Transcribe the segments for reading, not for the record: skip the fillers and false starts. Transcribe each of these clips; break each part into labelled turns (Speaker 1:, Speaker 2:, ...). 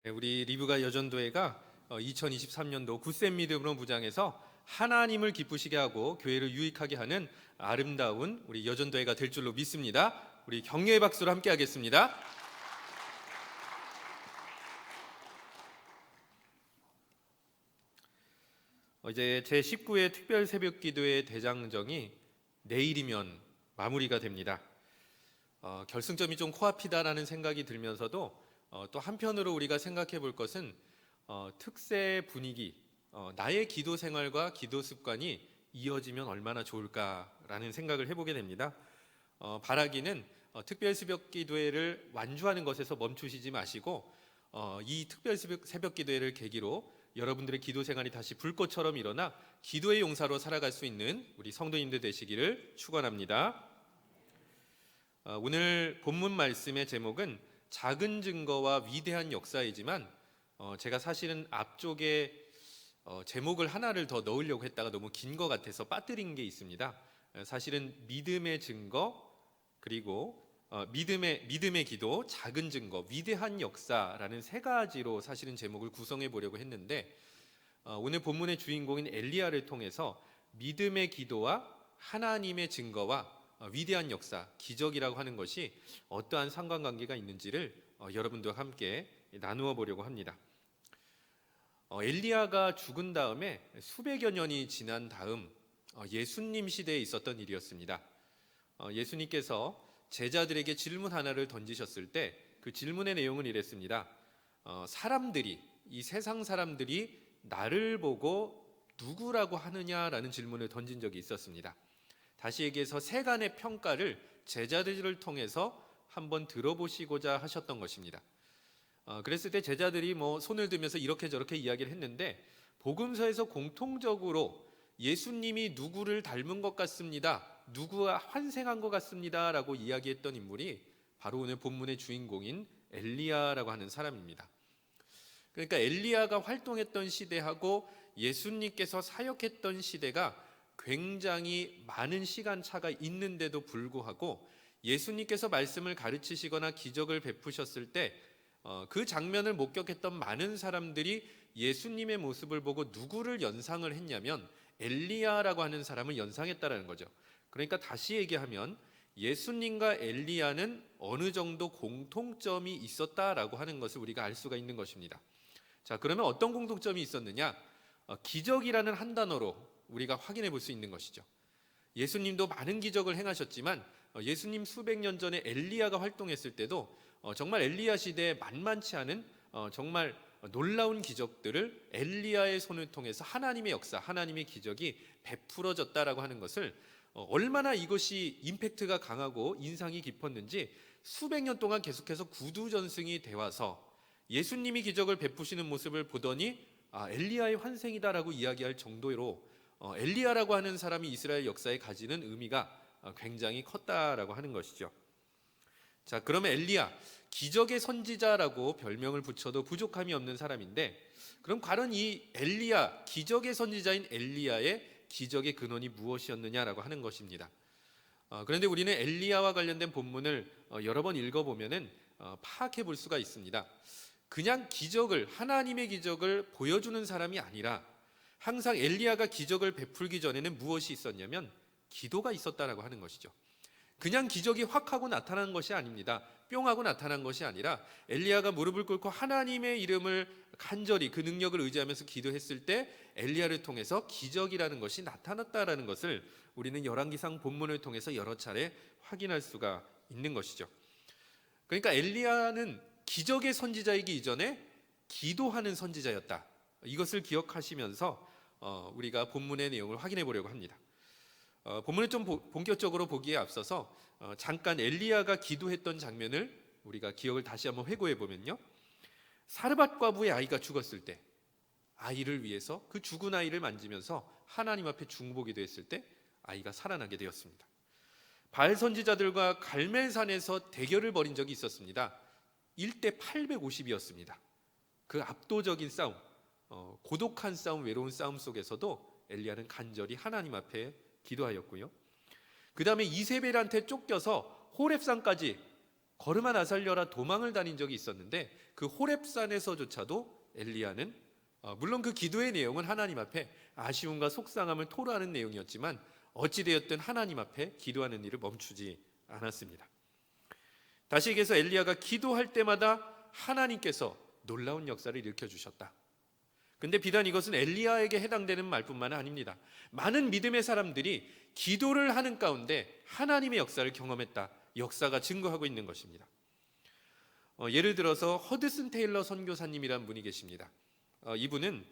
Speaker 1: 네, 우리 리브가 여전도회가 2023년도 굳센 믿음으로 무장해서 하나님을 기쁘시게 하고 교회를 유익하게 하는 아름다운 우리 여전도회가 될 줄로 믿습니다. 우리 격려의 박수로 함께 하겠습니다. 이제 제19회 특별 새벽 기도회 대장정이 내일이면 마무리가 됩니다. 결승점이 좀 코앞이다라는 생각이 들면서도 또 한편으로 우리가 생각해 볼 것은 특세 분위기, 나의 기도 생활과 기도 습관이 이어지면 얼마나 좋을까라는 생각을 해보게 됩니다. 바라기는 특별 새벽 기도회를 완주하는 것에서 멈추시지 마시고 이 특별 새벽 기도회를 계기로 여러분들의 기도 생활이 다시 불꽃처럼 일어나 기도의 용사로 살아갈 수 있는 우리 성도님들 되시기를 축원합니다. 오늘 본문 말씀의 제목은 작은 증거와 위대한 역사이지만 제가 사실은 앞쪽에 제목을 하나를 더 넣으려고 했다가 너무 긴 것 같아서 빠뜨린 게 있습니다. 사실은 믿음의 증거, 그리고 믿음의 기도, 작은 증거, 위대한 역사라는 세 가지로 사실은 제목을 구성해 보려고 했는데 오늘 본문의 주인공인 엘리야를 통해서 믿음의 기도와 하나님의 증거와 위대한 역사, 기적이라고 하는 것이 어떠한 상관관계가 있는지를 여러분들과 함께 나누어 보려고 합니다. 엘리야가 죽은 다음에 수백여 년이 지난 다음 예수님 시대에 있었던 일이었습니다. 예수님께서 제자들에게 질문 하나를 던지셨을 때 그 질문의 내용은 이랬습니다. 이 세상 사람들이 나를 보고 누구라고 하느냐라는 질문을 던진 적이 있었습니다. 다시 얘기해서 세간의 평가를 제자들을 통해서 한번 들어보시고자 하셨던 것입니다. 그랬을 때 제자들이 손을 들면서 이렇게 저렇게 이야기를 했는데 복음서에서 공통적으로 예수님이 누구를 닮은 것 같습니다, 누구와 환생한 것 같습니다 라고 이야기했던 인물이 바로 오늘 본문의 주인공인 엘리야라고 하는 사람입니다. 그러니까 엘리야가 활동했던 시대하고 예수님께서 사역했던 시대가 굉장히 많은 시간 차가 있는데도 불구하고 예수님께서 말씀을 가르치시거나 기적을 베푸셨을 때 그 장면을 목격했던 많은 사람들이 예수님의 모습을 보고 누구를 연상을 했냐면 엘리야라고 하는 사람을 연상했다라는 거죠. 그러니까 다시 얘기하면 예수님과 엘리야는 어느 정도 공통점이 있었다라고 하는 것을 우리가 알 수가 있는 것입니다. 자, 그러면 어떤 공통점이 있었느냐? 기적이라는 한 단어로 우리가 확인해 볼 수 있는 것이죠. 예수님도 많은 기적을 행하셨지만 예수님 수백 년 전에 엘리야가 활동했을 때도 정말 엘리야 시대에 만만치 않은 정말 놀라운 기적들을 엘리야의 손을 통해서 하나님의 역사, 하나님의 기적이 베풀어졌다라고 하는 것을 얼마나 이것이 임팩트가 강하고 인상이 깊었는지 수백 년 동안 계속해서 구두전승이 되어서 예수님이 기적을 베푸시는 모습을 보더니 엘리야의 환생이다라고 이야기할 정도로 엘리야라고 하는 사람이 이스라엘 역사에 가지는 의미가 굉장히 컸다라고 하는 것이죠. 자, 그러면 엘리야, 기적의 선지자라고 별명을 붙여도 부족함이 없는 사람인데, 그럼 과연 이 엘리야, 기적의 선지자인 엘리야의 기적의 근원이 무엇이었느냐라고 하는 것입니다. 그런데 우리는 엘리야와 관련된 본문을 여러 번 읽어보면은 파악해 볼 수가 있습니다. 그냥 하나님의 기적을 보여주는 사람이 아니라 항상 엘리야가 기적을 베풀기 전에는 무엇이 있었냐면 기도가 있었다라고 하는 것이죠. 그냥 기적이 확 하고 나타난 것이 아닙니다. 뿅 하고 나타난 것이 아니라 엘리야가 무릎을 꿇고 하나님의 이름을 간절히 그 능력을 의지하면서 기도했을 때 엘리야를 통해서 기적이라는 것이 나타났다라는 것을 우리는 열왕기상 본문을 통해서 여러 차례 확인할 수가 있는 것이죠. 그러니까 엘리야는 기적의 선지자이기 이전에 기도하는 선지자였다. 이것을 기억하시면서 우리가 본문의 내용을 확인해 보려고 합니다. 본문을 좀 본격적으로 보기에 앞서서 잠깐 엘리야가 기도했던 장면을 우리가 기억을 다시 한번 회고해 보면요, 사르밧 과부의 아이가 죽었을 때 아이를 위해서 그 죽은 아이를 만지면서 하나님 앞에 중보기도 했을 때 아이가 살아나게 되었습니다. 바알 선지자들과 갈멜산에서 대결을 벌인 적이 있었습니다. 1대 850이었습니다. 그 압도적인 싸움, 고독한 싸움, 외로운 싸움 속에서도 엘리야는 간절히 하나님 앞에 기도하였고요. 그 다음에 이세벨한테 쫓겨서 호렙산까지 걸음 하나 살려라 도망을 다닌 적이 있었는데 그 호렙산에서조차도 엘리야는 물론 그 기도의 내용은 하나님 앞에 아쉬움과 속상함을 토로하는 내용이었지만 어찌되었든 하나님 앞에 기도하는 일을 멈추지 않았습니다. 다시 얘기해서 엘리야가 기도할 때마다 하나님께서 놀라운 역사를 일으켜주셨다. 근데 비단 이것은 엘리야에게 해당되는 말뿐만 아닙니다. 많은 믿음의 사람들이 기도를 하는 가운데 하나님의 역사를 경험했다. 역사가 증거하고 있는 것입니다. 예를 들어서 허드슨 테일러 선교사님이라는 분이 계십니다. 이분은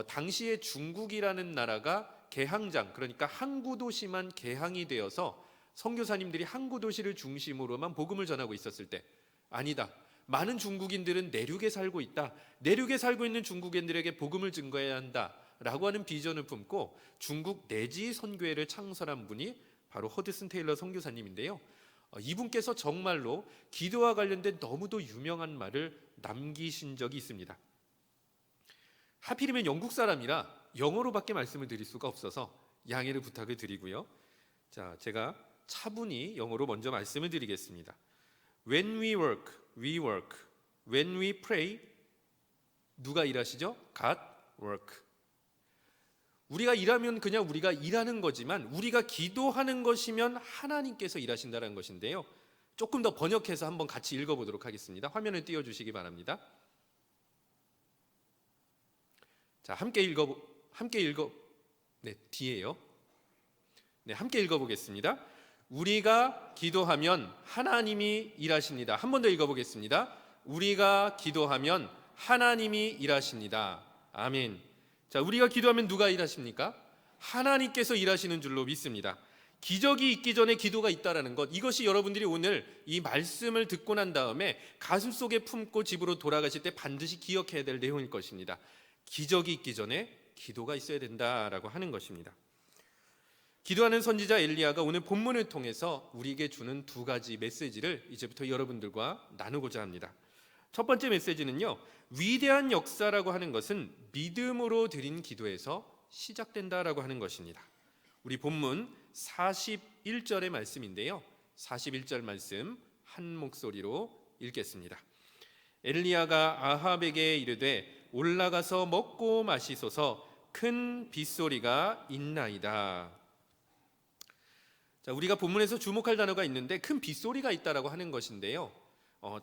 Speaker 1: 당시에 중국이라는 나라가 개항장, 그러니까 항구 도시만 개항이 되어서 선교사님들이 항구 도시를 중심으로만 복음을 전하고 있었을 때, 아니다, 많은 중국인들은 내륙에 살고 있다, 내륙에 살고 있는 중국인들에게 복음을 증거해야 한다라고 하는 비전을 품고 중국 내지 선교회를 창설한 분이 바로 허드슨 테일러 선교사님인데요. 이분께서 정말로 기도와 관련된 너무도 유명한 말을 남기신 적이 있습니다. 하필이면 영국 사람이라 영어로밖에 말씀을 드릴 수가 없어서 양해를 부탁을 드리고요. 자, 제가 차분히 영어로 먼저 말씀을 드리겠습니다. When we work, we work. When we pray, 누가 일하시죠? God work. 우리가 일하면 그냥 우리가 일하는 거지만 우리가 기도하는 것이면 하나님께서 일하신다는 것인데요. 조금 더 번역해서 한번 같이 읽어보도록 하겠습니다. 화면을 띄워주시기 바랍니다. 자, 뒤에요. 함께 읽어보겠습니다. 우리가 기도하면 하나님이 일하십니다. 한 번 더 읽어보겠습니다. 우리가 기도하면 하나님이 일하십니다. 아멘. 자, 우리가 기도하면 누가 일하십니까? 하나님께서 일하시는 줄로 믿습니다. 기적이 있기 전에 기도가 있다라는 것, 이것이 여러분들이 오늘 이 말씀을 듣고 난 다음에 가슴속에 품고 집으로 돌아가실 때 반드시 기억해야 될 내용일 것입니다. 기적이 있기 전에 기도가 있어야 된다라고 하는 것입니다. 기도하는 선지자 엘리야가 오늘 본문을 통해서 우리에게 주는 두 가지 메시지를 이제부터 여러분들과 나누고자 합니다. 첫 번째 메시지는요, 위대한 역사라고 하는 것은 믿음으로 드린 기도에서 시작된다라고 하는 것입니다. 우리 본문 41절의 말씀인데요, 41절 말씀 한 목소리로 읽겠습니다. 엘리야가 아합에게 이르되 올라가서 먹고 마시소서, 큰 빗소리가 있나이다. 자, 우리가 본문에서 주목할 단어가 있는데 큰 빗소리가 있다라고 하는 것인데요,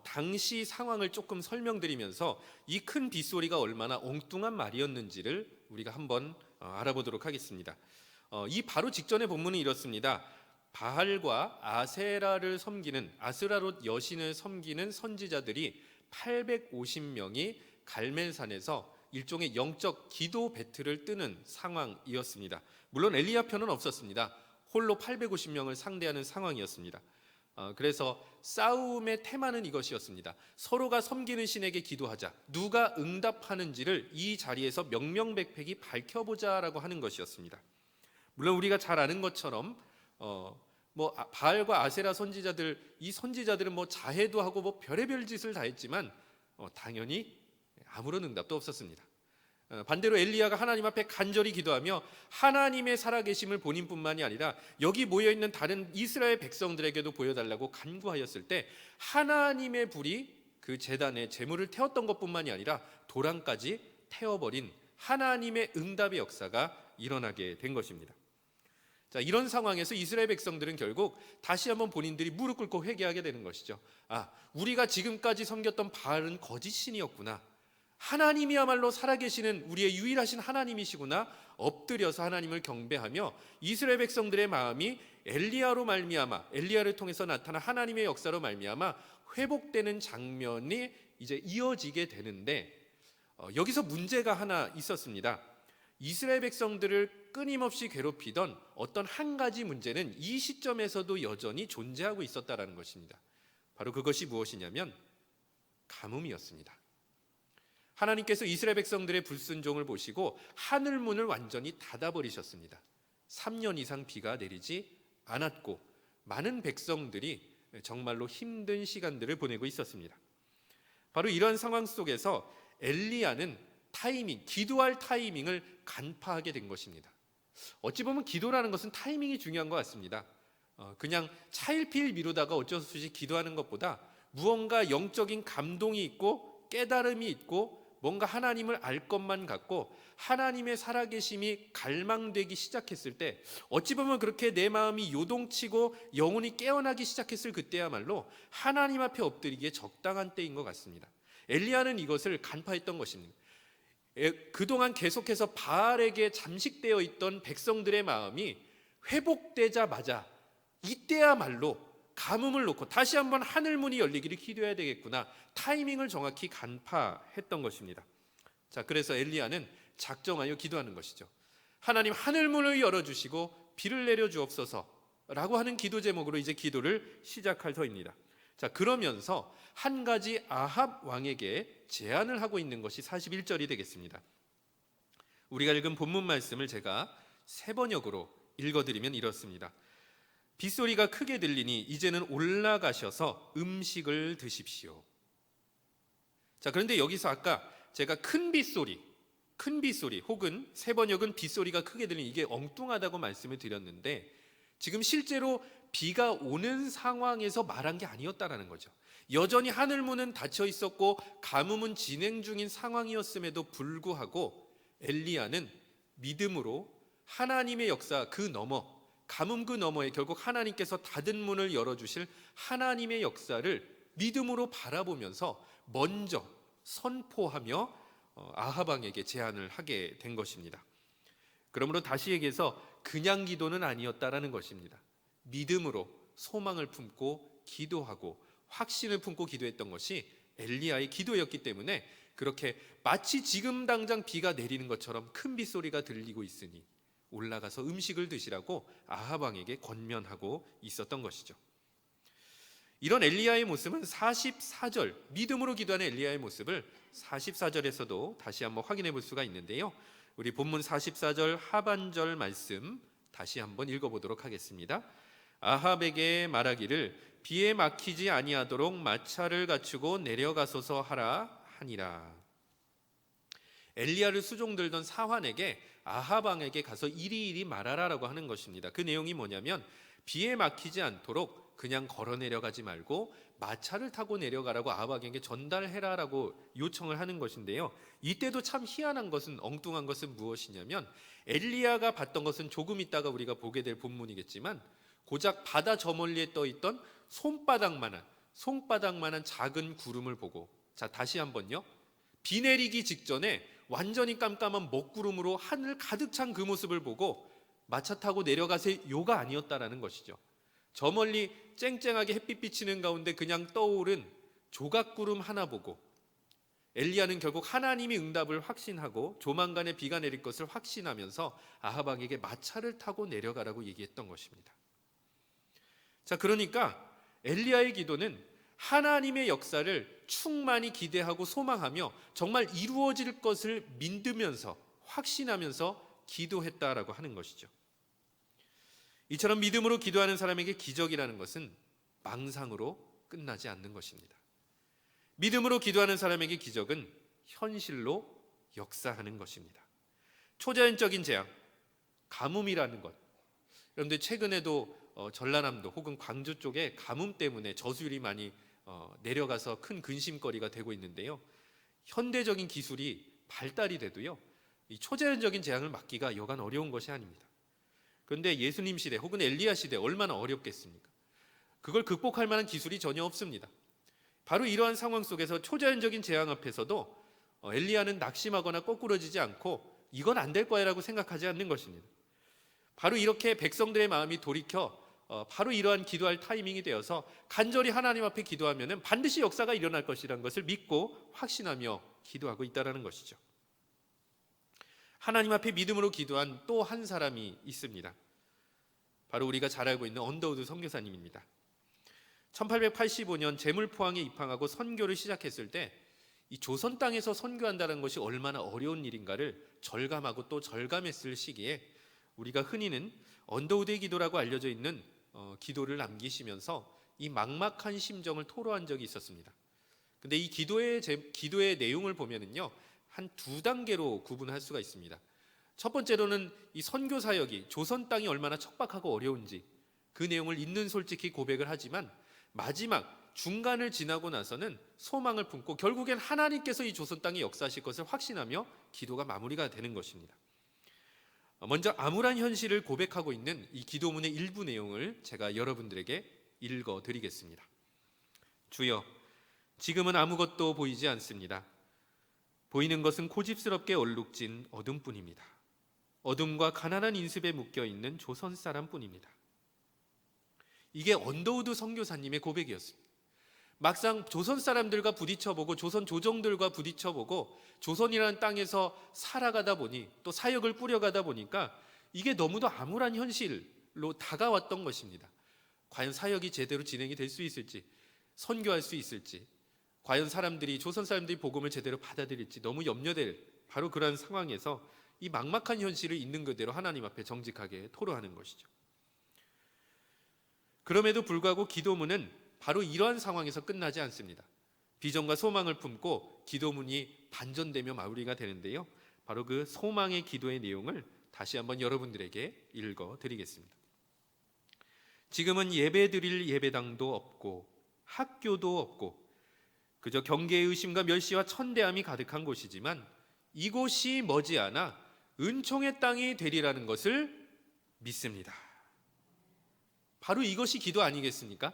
Speaker 1: 당시 상황을 조금 설명드리면서 이 큰 빗소리가 얼마나 엉뚱한 말이었는지를 우리가 한번 알아보도록 하겠습니다. 이 바로 직전의 본문은 이렇습니다. 바알과 아세라를 섬기는, 아스라롯 여신을 섬기는 선지자들이 850명이 갈멜산에서 일종의 영적 기도 배틀을 뜨는 상황이었습니다. 물론 엘리야 편은 없었습니다. 홀로 850명을 상대하는 상황이었습니다. 그래서 싸움의 테마는 이것이었습니다. 서로가 섬기는 신에게 기도하자. 누가 응답하는지를 이 자리에서 명명백백히 밝혀보자라고 하는 것이었습니다. 물론 우리가 잘 아는 것처럼 바알과 아세라 선지자들, 이 선지자들은 자해도 하고 별의별 짓을 다 했지만 당연히 아무런 응답도 없었습니다. 반대로 엘리야가 하나님 앞에 간절히 기도하며 하나님의 살아계심을 본인뿐만이 아니라 여기 모여있는 다른 이스라엘 백성들에게도 보여달라고 간구하였을 때 하나님의 불이 그 제단에 제물을 태웠던 것뿐만이 아니라 도랑까지 태워버린 하나님의 응답의 역사가 일어나게 된 것입니다. 자, 이런 상황에서 이스라엘 백성들은 결국 다시 한번 본인들이 무릎 꿇고 회개하게 되는 것이죠. 우리가 지금까지 섬겼던 바알은 거짓신이었구나. 하나님이야말로 살아계시는 우리의 유일하신 하나님이시구나. 엎드려서 하나님을 경배하며 이스라엘 백성들의 마음이 엘리야로 말미암아, 엘리야를 통해서 나타난 하나님의 역사로 말미암아 회복되는 장면이 이제 이어지게 되는데, 여기서 문제가 하나 있었습니다. 이스라엘 백성들을 끊임없이 괴롭히던 어떤 한 가지 문제는 이 시점에서도 여전히 존재하고 있었다라는 것입니다. 바로 그것이 무엇이냐면 가뭄이었습니다. 하나님께서 이스라엘 백성들의 불순종을 보시고 하늘 문을 완전히 닫아버리셨습니다. 3년 이상 비가 내리지 않았고 많은 백성들이 정말로 힘든 시간들을 보내고 있었습니다. 바로 이런 상황 속에서 엘리야는 기도할 타이밍을 간파하게 된 것입니다. 어찌 보면 기도라는 것은 타이밍이 중요한 것 같습니다. 그냥 차일피일 미루다가 어쩔 수 없이 기도하는 것보다 무언가 영적인 감동이 있고 깨달음이 있고 뭔가 하나님을 알 것만 같고 하나님의 살아계심이 갈망되기 시작했을 때, 어찌 보면 그렇게 내 마음이 요동치고 영혼이 깨어나기 시작했을 그때야말로 하나님 앞에 엎드리기에 적당한 때인 것 같습니다. 엘리야는 이것을 간파했던 것입니다. 그동안 계속해서 바알에게 잠식되어 있던 백성들의 마음이 회복되자마자 이때야말로 가뭄을 놓고 다시 한번 하늘문이 열리기를 기도해야 되겠구나, 타이밍을 정확히 간파했던 것입니다. 자, 그래서 엘리야는 작정하여 기도하는 것이죠. 하나님, 하늘문을 열어주시고 비를 내려주옵소서라고 하는 기도 제목으로 이제 기도를 시작할 터입니다. 자, 그러면서 한 가지 아합 왕에게 제안을 하고 있는 것이 41절이 되겠습니다. 우리가 읽은 본문 말씀을 제가 세 번역으로 읽어드리면 이렇습니다. 빗소리가 크게 들리니 이제는 올라가셔서 음식을 드십시오. 자, 그런데 여기서 아까 제가 큰 빗소리 혹은 세 번역은 빗소리가 크게 들리니 이게 엉뚱하다고 말씀을 드렸는데, 지금 실제로 비가 오는 상황에서 말한 게 아니었다라는 거죠. 여전히 하늘문은 닫혀 있었고 가뭄은 진행 중인 상황이었음에도 불구하고 엘리야는 믿음으로 하나님의 역사 그 너머, 가뭄 그 너머에 결국 하나님께서 닫은 문을 열어주실 하나님의 역사를 믿음으로 바라보면서 먼저 선포하며 아합 왕에게 제안을 하게 된 것입니다. 그러므로 다시 얘기해서 그냥 기도는 아니었다라는 것입니다. 믿음으로 소망을 품고 기도하고 확신을 품고 기도했던 것이 엘리야의 기도였기 때문에 그렇게 마치 지금 당장 비가 내리는 것처럼 큰 빗소리가 들리고 있으니 올라가서 음식을 드시라고 아합 왕에게 권면하고 있었던 것이죠. 이런 엘리야의 모습은 44절, 믿음으로 기도하는 엘리야의 모습을 44절에서도 다시 한번 확인해 볼 수가 있는데요. 우리 본문 44절 하반절 말씀 다시 한번 읽어보도록 하겠습니다. 아합에게 말하기를 비에 막히지 아니하도록 마차를 갖추고 내려가소서 하라 하니라. 엘리야를 수종들던 사환에게 아합 왕에게 가서 이리이리 말하라라고 하는 것입니다. 그 내용이 뭐냐면 비에 막히지 않도록 그냥 걸어 내려가지 말고 마차를 타고 내려가라고 아합 왕에게 전달해라라고 요청을 하는 것인데요. 이때도 참 희한한 것은, 엉뚱한 것은 무엇이냐면 엘리야가 봤던 것은 조금 있다가 우리가 보게 될 본문이겠지만 고작 바다 저 멀리에 떠 있던 손바닥만한 작은 구름을 보고, 자 다시 한번요, 비 내리기 직전에 완전히 깜깜한 먹구름으로 하늘 가득 찬 그 모습을 보고 마차 타고 내려가세요가 아니었다라는 것이죠. 저 멀리 쨍쨍하게 햇빛 비치는 가운데 그냥 떠오른 조각구름 하나 보고 엘리야는 결국 하나님이 응답을 확신하고 조만간에 비가 내릴 것을 확신하면서 아합 왕에게 마차를 타고 내려가라고 얘기했던 것입니다. 자, 그러니까 엘리야의 기도는 하나님의 역사를 충만히 기대하고 소망하며 정말 이루어질 것을 믿으면서 확신하면서 기도했다라고 하는 것이죠. 이처럼 믿음으로 기도하는 사람에게 기적이라는 것은 망상으로 끝나지 않는 것입니다. 믿음으로 기도하는 사람에게 기적은 현실로 역사하는 것입니다. 초자연적인 재앙, 가뭄이라는 것, 여러분들 최근에도 전라남도 혹은 광주 쪽에 가뭄 때문에 저수율이 많이 내려가서 큰 근심거리가 되고 있는데요. 현대적인 기술이 발달이 돼도요, 이 초자연적인 재앙을 막기가 여간 어려운 것이 아닙니다. 그런데 예수님 시대 혹은 엘리야 시대 얼마나 어렵겠습니까? 그걸 극복할 만한 기술이 전혀 없습니다. 바로 이러한 상황 속에서 초자연적인 재앙 앞에서도 엘리야는 낙심하거나 거꾸러지지 않고 이건 안 될 거야라고 생각하지 않는 것입니다. 바로 이렇게 백성들의 마음이 돌이켜 바로 이러한 기도할 타이밍이 되어서 간절히 하나님 앞에 기도하면 반드시 역사가 일어날 것이라는 것을 믿고 확신하며 기도하고 있다는 것이죠. 하나님 앞에 믿음으로 기도한 또 한 사람이 있습니다. 바로 우리가 잘 알고 있는 언더우드 선교사님입니다. 1885년 제물포항에 입항하고 선교를 시작했을 때 이 조선 땅에서 선교한다는 것이 얼마나 어려운 일인가를 절감하고 또 절감했을 시기에 우리가 흔히는 언더우드의 기도라고 알려져 있는 기도를 남기시면서 이 막막한 심정을 토로한 적이 있었습니다. 근데 이 기도의 내용을 보면은요, 한 두 단계로 구분할 수가 있습니다. 첫 번째로는 이 선교 사역이 조선 땅이 얼마나 척박하고 어려운지 그 내용을 있는 솔직히 고백을 하지만, 마지막 중간을 지나고 나서는 소망을 품고 결국엔 하나님께서 이 조선 땅에 역사하실 것을 확신하며 기도가 마무리가 되는 것입니다. 먼저 암울한 현실을 고백하고 있는 이 기도문의 일부 내용을 제가 여러분들에게 읽어드리겠습니다. 주여, 지금은 아무것도 보이지 않습니다. 보이는 것은 고집스럽게 얼룩진 어둠뿐입니다. 어둠과 가난한 인습에 묶여있는 조선 사람뿐입니다. 이게 언더우드 선교사님의 고백이었습니다. 막상 조선 사람들과 부딪혀보고 조선 조정들과 부딪혀보고 조선이라는 땅에서 살아가다 보니 또 사역을 뿌려가다 보니까 이게 너무도 암울한 현실로 다가왔던 것입니다. 과연 사역이 제대로 진행이 될 수 있을지, 선교할 수 있을지, 과연 조선 사람들이 복음을 제대로 받아들일지 너무 염려될 바로 그런 상황에서 이 막막한 현실을 있는 그대로 하나님 앞에 정직하게 토로하는 것이죠. 그럼에도 불구하고 기도문은 바로 이러한 상황에서 끝나지 않습니다. 비전과 소망을 품고 기도문이 반전되며 마무리가 되는데요. 바로 그 소망의 기도의 내용을 다시 한번 여러분들에게 읽어드리겠습니다. 지금은 예배드릴 예배당도 없고 학교도 없고 그저 경계의 의심과 멸시와 천대함이 가득한 곳이지만 이곳이 머지않아 은총의 땅이 되리라는 것을 믿습니다. 바로 이것이 기도 아니겠습니까?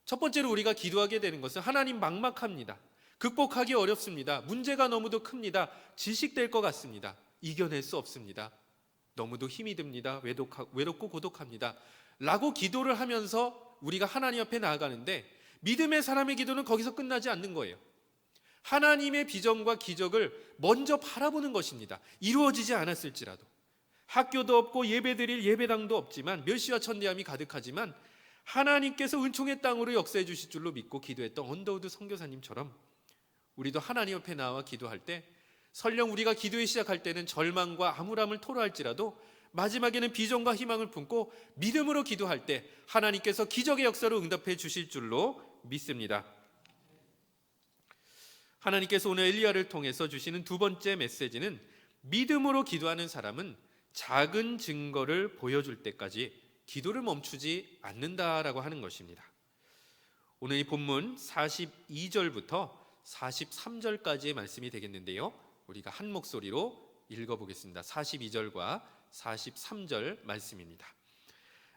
Speaker 1: 첫 번째로 우리가 기도하게 되는 것은 하나님 막막합니다. 극복하기 어렵습니다. 문제가 너무도 큽니다. 질식될 것 같습니다. 이겨낼 수 없습니다. 너무도 힘이 듭니다. 외롭고 고독합니다. 라고 기도를 하면서 우리가 하나님 앞에 나아가는데 믿음의 사람의 기도는 거기서 끝나지 않는 거예요. 하나님의 비전과 기적을 먼저 바라보는 것입니다. 이루어지지 않았을지라도. 학교도 없고 예배드릴 예배당도 없지만 멸시와 천대함이 가득하지만 하나님께서 은총의 땅으로 역사해 주실 줄로 믿고 기도했던 언더우드 선교사님처럼 우리도 하나님 앞에 나와 기도할 때 설령 우리가 기도에 시작할 때는 절망과 암울함을 토로할지라도 마지막에는 비전과 희망을 품고 믿음으로 기도할 때 하나님께서 기적의 역사로 응답해 주실 줄로 믿습니다. 하나님께서 오늘 엘리야를 통해서 주시는 두 번째 메시지는 믿음으로 기도하는 사람은 작은 증거를 보여줄 때까지 기도를 멈추지 않는다라고 하는 것입니다. 오늘 이 본문 42절부터 43절까지의 말씀이 되겠는데요. 우리가 한 목소리로 읽어보겠습니다. 42절과 43절 말씀입니다.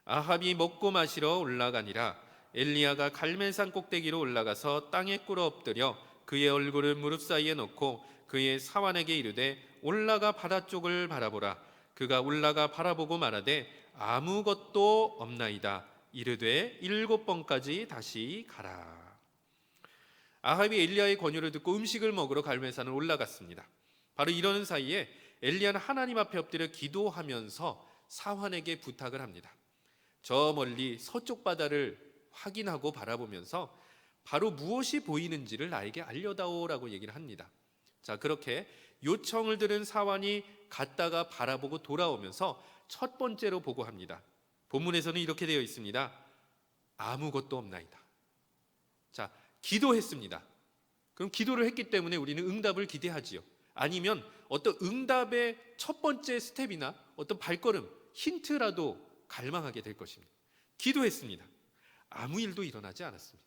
Speaker 1: 아합이 먹고 마시러 올라가니라. 엘리야가 갈멜산 꼭대기로 올라가서 땅에 꿇어 엎드려 그의 얼굴을 무릎 사이에 놓고 그의 사환에게 이르되 올라가 바다 쪽을 바라보라. 그가 올라가 바라보고 말하되 아무것도 없나이다. 이르되 7번까지 다시 가라. 아합이 엘리야의 권유를 듣고 음식을 먹으러 갈멜산을 올라갔습니다. 바로 이러는 사이에 엘리야는 하나님 앞에 엎드려 기도하면서 사환에게 부탁을 합니다. 저 멀리 서쪽 바다를 확인하고 바라보면서 바로 무엇이 보이는지를 나에게 알려다오라고 얘기를 합니다. 자, 그렇게 요청을 들은 사환이 갔다가 바라보고 돌아오면서 첫 번째로 보고합니다. 본문에서는 이렇게 되어 있습니다. 아무것도 없나이다. 자, 기도했습니다. 그럼 기도를 했기 때문에 우리는 응답을 기대하지요. 아니면 어떤 응답의 첫 번째 스텝이나 어떤 발걸음, 힌트라도 갈망하게 될 것입니다. 기도했습니다. 아무 일도 일어나지 않았습니다.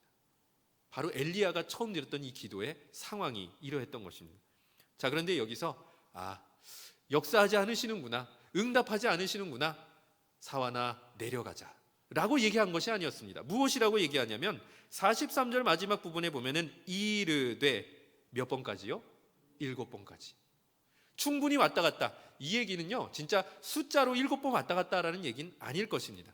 Speaker 1: 바로 엘리야가 처음 드렸던 이 기도의 상황이 이러했던 것입니다. 자, 그런데 여기서 역사하지 않으시는구나, 응답하지 않으시는구나, 사환아 내려가자 라고 얘기한 것이 아니었습니다. 무엇이라고 얘기하냐면 43절 마지막 부분에 보면은 이르되 몇 번까지요? 7번까지. 충분히 왔다 갔다. 이 얘기는요, 진짜 숫자로 7번 왔다 갔다라는 얘기는 아닐 것입니다.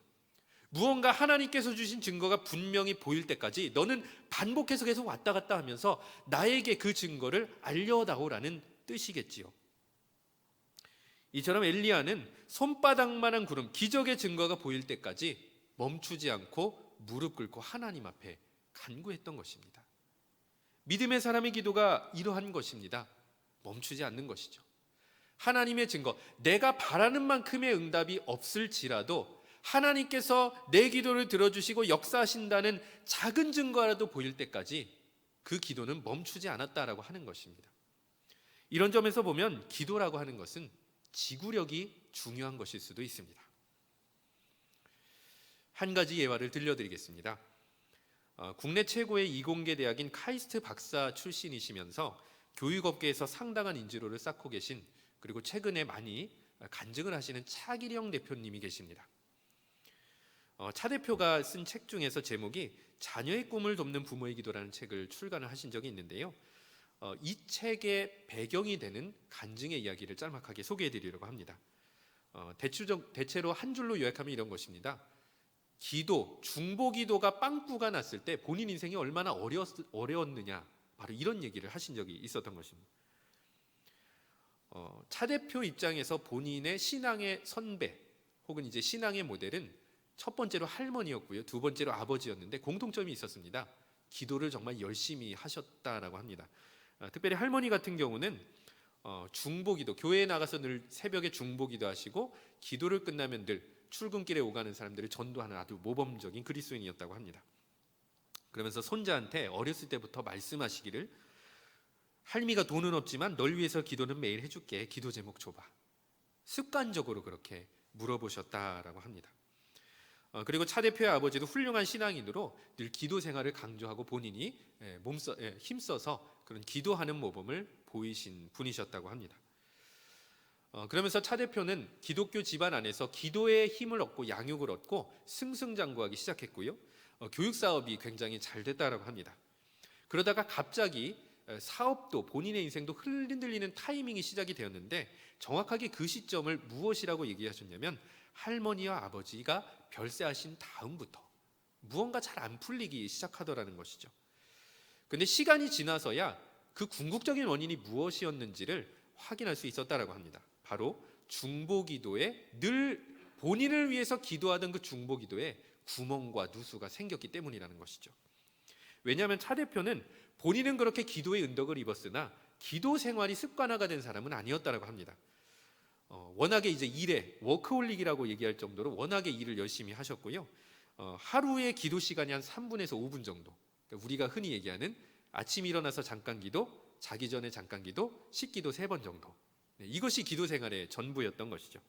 Speaker 1: 무언가 하나님께서 주신 증거가 분명히 보일 때까지 너는 반복해서 계속 왔다 갔다 하면서 나에게 그 증거를 알려다오라는 뜻이겠지요. 이처럼 엘리야는 손바닥만한 구름, 기적의 증거가 보일 때까지 멈추지 않고 무릎 꿇고 하나님 앞에 간구했던 것입니다. 믿음의 사람의 기도가 이러한 것입니다. 멈추지 않는 것이죠. 하나님의 증거, 내가 바라는 만큼의 응답이 없을지라도 하나님께서 내 기도를 들어주시고 역사하신다는 작은 증거라도 보일 때까지 그 기도는 멈추지 않았다라고 하는 것입니다. 이런 점에서 보면 기도라고 하는 것은 지구력이 중요한 것일 수도 있습니다. 한 가지 예화를 들려드리겠습니다. 국내 최고의 이공계 대학인 카이스트 박사 출신이시면서 교육업계에서 상당한 인지도를 쌓고 계신, 그리고 최근에 많이 간증을 하시는 차기령 대표님이 계십니다. 차 대표가 쓴 책 중에서 제목이 자녀의 꿈을 돕는 부모의 기도라는 책을 출간을 하신 적이 있는데요. 이 책의 배경이 되는 간증의 이야기를 짤막하게 소개해 드리려고 합니다. 대체로 한 줄로 요약하면 이런 것입니다. 기도, 중보 기도가 빵꾸가 났을 때 본인 인생이 얼마나 어려웠느냐, 바로 이런 얘기를 하신 적이 있었던 것입니다. 차 대표 입장에서 본인의 신앙의 선배 혹은 이제 신앙의 모델은 첫 번째로 할머니였고요, 두 번째로 아버지였는데 공통점이 있었습니다. 기도를 정말 열심히 하셨다라고 합니다. 특별히 할머니 같은 경우는 중보기도, 교회에 나가서 늘 새벽에 중보기도 하시고 기도를 끝나면 늘 출근길에 오가는 사람들을 전도하는 아주 모범적인 그리스도인이었다고 합니다. 그러면서 손자한테 어렸을 때부터 말씀하시기를, 할미가 돈은 없지만 널 위해서 기도는 매일 해줄게, 기도 제목 줘봐. 습관적으로 그렇게 물어보셨다라고 합니다. 그리고 차 대표의 아버지도 훌륭한 신앙인으로 늘 기도 생활을 강조하고 본인이 힘써서 그런 기도하는 모범을 보이신 분이셨다고 합니다. 그러면서 차 대표는 기독교 집안 안에서 기도의 힘을 얻고 양육을 얻고 승승장구하기 시작했고요. 교육 사업이 굉장히 잘 됐다라고 합니다. 그러다가 갑자기 사업도, 본인의 인생도 흔들리는 타이밍이 시작이 되었는데, 정확하게 그 시점을 무엇이라고 얘기하셨냐면, 할머니와 아버지가 별세하신 다음부터 무언가 잘 안 풀리기 시작하더라는 것이죠. 근데 시간이 지나서야 그 궁극적인 원인이 무엇이었는지를 확인할 수 있었다라고 합니다. 바로 중보기도에 늘 본인을 위해서 기도하던 그 중보기도에 구멍과 누수가 생겼기 때문이라는 것이죠. 왜냐하면 차 대표는 본인은 그렇게 기도의 은덕을 입었으나 기도 생활이 습관화가 된 사람은 아니었다라고 합니다. 워낙에 이제 일에 워크홀릭이라고 얘기할 정도로 워낙에 일을 열심히 하셨고요. 하루에 기도 시간이 한 3분에서 5분 정도. 그러니까 우리가 흔히 얘기하는 아침 일어나서 잠깐 기도, 자기 전에 잠깐 기도, 식기도 3번 정도. 이것이 기도 생활의 전부였던 것이죠.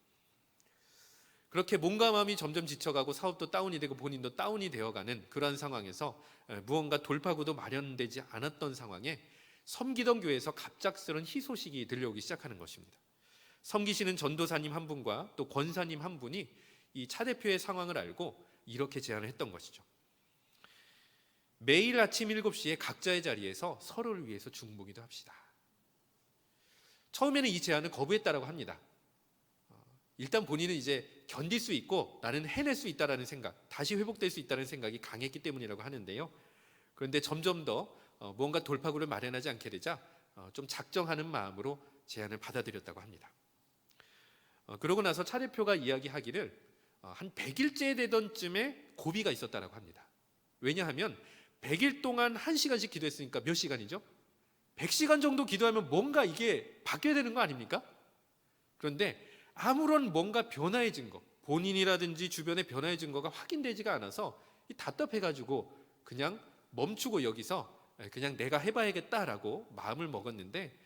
Speaker 1: 그렇게 몸과 마음이 점점 지쳐가고 사업도 다운이 되고 본인도 다운이 되어가는 그러한 상황에서 무언가 돌파구도 마련되지 않았던 상황에 섬기던 교회에서 갑작스런 희소식이 들려오기 시작하는 것입니다. 섬기시는 전도사님 한 분과 또 권사님 한 분이 이 차 대표의 상황을 알고 이렇게 제안을 했던 것이죠. 매일 아침 7시에 각자의 자리에서 서로를 위해서 중보기도 합시다. 처음에는 이 제안을 거부했다라고 합니다. 일단 본인은 이제 견딜 수 있고 나는 해낼 수 있다라는 생각, 다시 회복될 수 있다는 생각이 강했기 때문이라고 하는데요. 그런데 점점 더 뭔가 돌파구를 마련하지 않게 되자 좀 작정하는 마음으로 제안을 받아들였다고 합니다. 그러고 나서 차 대표가 이야기하기를 한 100일째 되던 쯤에 고비가 있었다라고 합니다. 왜냐하면 100일 동안 1시간씩 기도했으니까 몇 시간이죠? 100시간 정도 기도하면 뭔가 이게 바뀌어야 되는 거 아닙니까? 그런데 아무런 뭔가 변화의 증거, 본인이라든지 주변의 변화의 증거가 확인되지가 않아서 답답해가지고 그냥 멈추고 여기서 그냥 내가 해봐야겠다라고 마음을 먹었는데,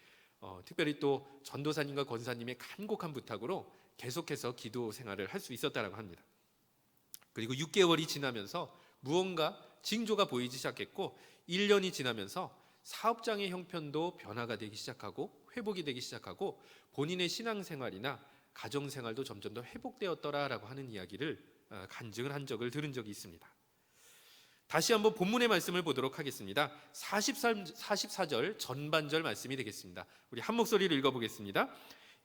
Speaker 1: 특별히 또 전도사님과 권사님의 간곡한 부탁으로 계속해서 기도 생활을 할 수 있었다라고 합니다. 그리고 6개월이 지나면서 무언가 징조가 보이기 시작했고, 1년이 지나면서 사업장의 형편도 변화가 되기 시작하고 회복이 되기 시작하고 본인의 신앙생활이나 가정생활도 점점 더 회복되었더라라고 하는 이야기를 간증을 한 적을 들은 적이 있습니다. 다시 한번 본문의 말씀을 보도록 하겠습니다. 44절 전반절 말씀이 되겠습니다. 우리 한 목소리를 읽어보겠습니다.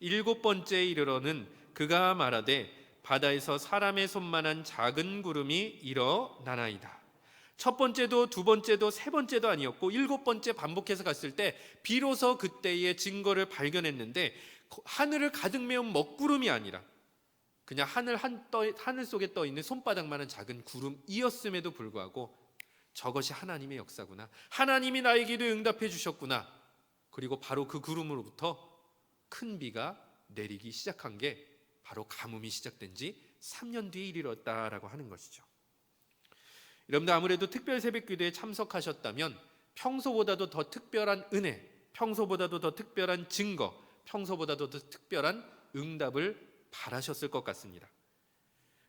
Speaker 1: 7번째에 이르러는 그가 말하되 바다에서 사람의 손만한 작은 구름이 일어나나이다. 첫 번째도 두 번째도 세 번째도 아니었고 7번째 반복해서 갔을 때 비로소 그때의 증거를 발견했는데, 하늘을 가득 메운 먹구름이 아니라 그냥 하늘 속에 떠 있는 손바닥만한 작은 구름이었음에도 불구하고 저것이 하나님의 역사구나, 하나님이 나의 기도에 응답해 주셨구나. 그리고 바로 그 구름으로부터 큰 비가 내리기 시작한 게 바로 가뭄이 시작된 지 3년 뒤에 이르렀다라고 하는 것이죠. 여러분들, 아무래도 특별 새벽기도에 참석하셨다면 평소보다도 더 특별한 은혜, 평소보다도 더 특별한 증거, 평소보다도 더 특별한 응답을 바라셨을 것 같습니다.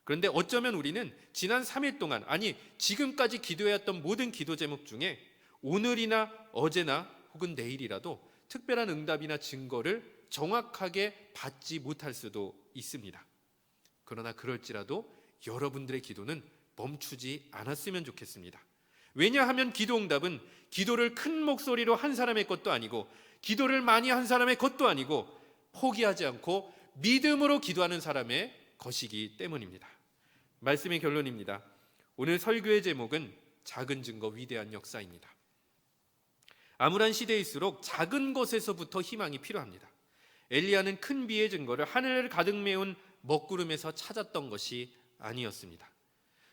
Speaker 1: 그런데 어쩌면 우리는 지난 3일 동안, 아니 지금까지 기도해왔던 모든 기도 제목 중에 오늘이나 어제나 혹은 내일이라도 특별한 응답이나 증거를 정확하게 받지 못할 수도 있습니다. 그러나 그럴지라도 여러분들의 기도는 멈추지 않았으면 좋겠습니다. 왜냐하면 기도 응답은 기도를 큰 목소리로 한 사람의 것도 아니고 기도를 많이 한 사람의 것도 아니고 포기하지 않고 믿음으로 기도하는 사람의 것이기 때문입니다. 말씀의 결론입니다. 오늘 설교의 제목은 작은 증거 위대한 역사입니다. 암울한 시대일수록 작은 것에서부터 희망이 필요합니다. 엘리야는 큰 비의 증거를 하늘을 가득 메운 먹구름에서 찾았던 것이 아니었습니다.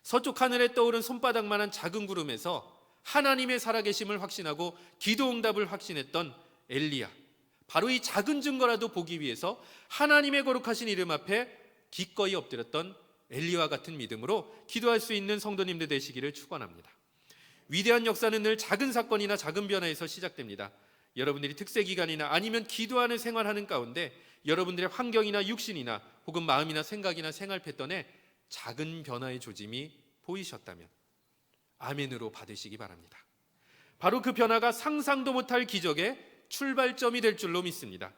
Speaker 1: 서쪽 하늘에 떠오른 손바닥만한 작은 구름에서 하나님의 살아계심을 확신하고 기도 응답을 확신했던 엘리야, 바로 이 작은 증거라도 보기 위해서 하나님의 거룩하신 이름 앞에 기꺼이 엎드렸던 엘리야와 같은 믿음으로 기도할 수 있는 성도님들 되시기를 축원합니다. 위대한 역사는 늘 작은 사건이나 작은 변화에서 시작됩니다. 여러분들이 특세기간이나 아니면 기도하는 생활하는 가운데 여러분들의 환경이나 육신이나 혹은 마음이나 생각이나 생활 패턴에 작은 변화의 조짐이 보이셨다면 아멘으로 받으시기 바랍니다. 바로 그 변화가 상상도 못할 기적의 출발점이 될 줄로 믿습니다.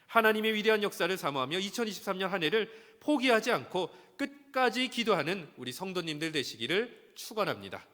Speaker 1: 하나님의 위대한 역사를 사모하며 2023년 한 해를 포기하지 않고 끝까지 기도하는 우리 성도님들 되시기를 축원합니다.